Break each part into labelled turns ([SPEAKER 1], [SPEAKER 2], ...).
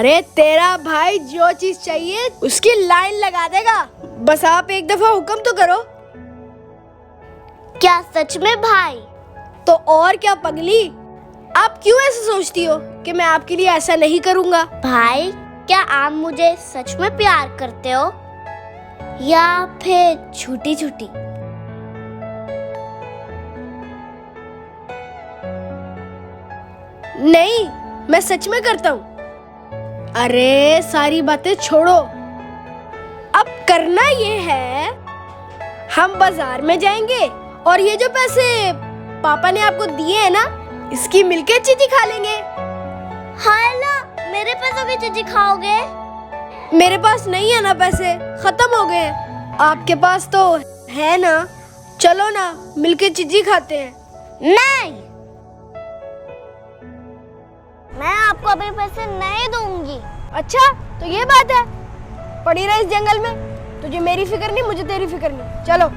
[SPEAKER 1] अरे तेरा भाई जो चीज चाहिए उसकी लाइन लगा देगा, बस आप एक दफा हुक्म तो करो।
[SPEAKER 2] क्या सच में भाई?
[SPEAKER 1] तो और क्या पगली, आप क्यों ऐसे सोचती हो कि मैं आपके लिए ऐसा नहीं करूँगा?
[SPEAKER 2] भाई क्या आप मुझे सच में प्यार करते हो या फिर झूठी झूठी?
[SPEAKER 1] नहीं, मैं सच में करता हूँ। अरे सारी बातें छोड़ो, अब करना ये है, हम बाजार में जाएंगे और ये जो पैसे पापा ने आपको दिए हैं ना, इसकी मिलके चीज़ी खा लेंगे।
[SPEAKER 2] हाय ना, मेरे पैसों की चीज़ी खाओगे?
[SPEAKER 1] मेरे पास नहीं है ना, पैसे खत्म हो गए हैं। आपके पास तो है ना, चलो ना मिलके चीज़ी खाते हैं।
[SPEAKER 2] नहीं, मैं आपको अभी पैसे नहीं दूंगी।
[SPEAKER 1] अच्छा तो ये बात है, पड़ी रहे इस जंगल में, तुझे मेरी फिक्र नहीं, मुझे तेरी फिक्र नहीं, चलो।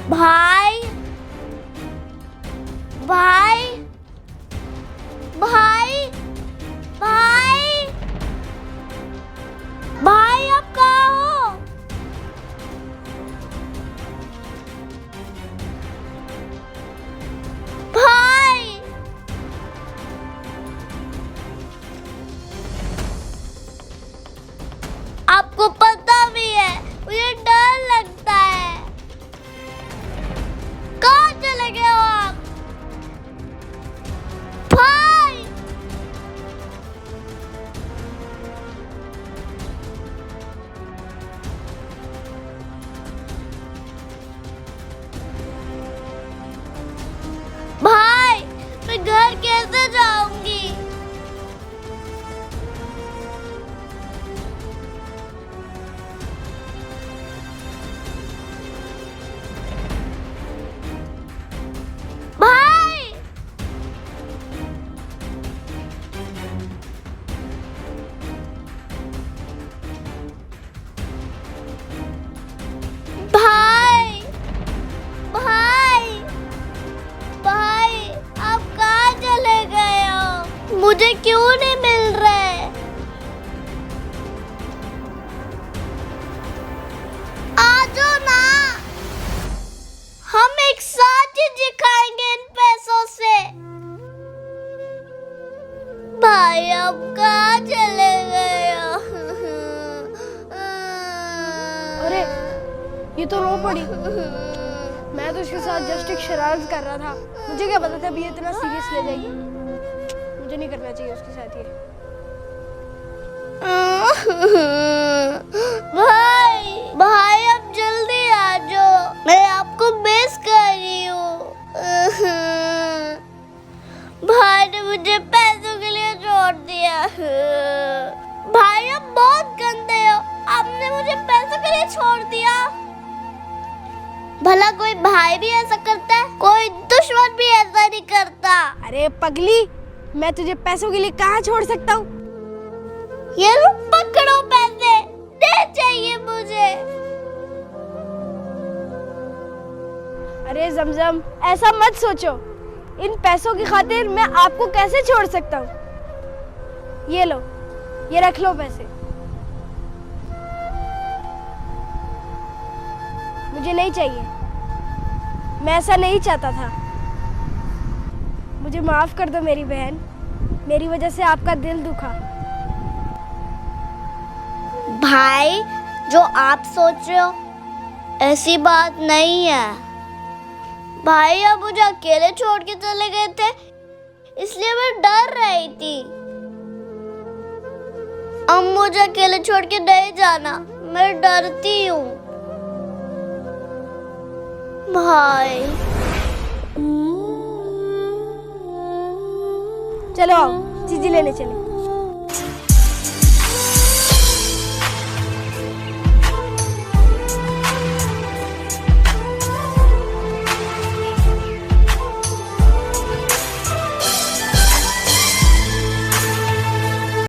[SPEAKER 2] भाई भाई भाई भाई भाई, आप कहाँ हो? भाई आपको पता भी है मुझे डर लगता है। कहाँ चले गए हो आप? भाई भाई, मैं घर कैसे जाऊंगी? भाई भाई भाई भाई, आप कहाँ चले गए हो? मुझे क्यों नहीं मिल रहे? आ जाओ ना, हम एक साथ ही खाएंगे इन पैसों से। भाई आप कहाँ चले गए हो?
[SPEAKER 1] अरे ये तो रो पड़ी, मैं तो इसके साथ जस्ट एक शरारत कर रहा था, मुझे क्या पता था अभी ये इतना सीरियस ले जाएगी। मुझे नहीं करना चाहिए उसके साथ ये।
[SPEAKER 2] भाई भाई, आप जल्दी आ जाओ, मैं आपको मिस कर रही हूँ। भाई ने मुझे पैसों के लिए छोड़ दिया। भाई आप बहुत गंदे हो, आपने मुझे पैसों के लिए छोड़ दिया। भला कोई भाई भी ऐसा करता है? कोई दुश्मन भी ऐसा नहीं करता।
[SPEAKER 1] अरे पगली, मैं तुझे पैसों के लिए कहाँ छोड़ सकता हूँ?
[SPEAKER 2] ये लो पकड़ो पैसे, दे चाहिए मुझे।
[SPEAKER 1] अरे जमजम, ऐसा मत सोचो, इन पैसों की खातिर मैं आपको कैसे छोड़ सकता हूँ। ये लो, ये रख लो पैसे। मुझे नहीं चाहिए, मैं ऐसा नहीं चाहता था। मुझे माफ कर दो मेरी बहन, मेरी वजह से आपका दिल दुखा।
[SPEAKER 2] भाई जो आप सोच रहे हो ऐसी बात नहीं है। भाई आप मुझे अकेले छोड़ के चले गए थे, इसलिए मैं डर रही थी। अब मुझे अकेले छोड़ के नहीं जाना, मैं डरती हूँ। भाई
[SPEAKER 1] चलो आओ, चीज़ें लेने चले।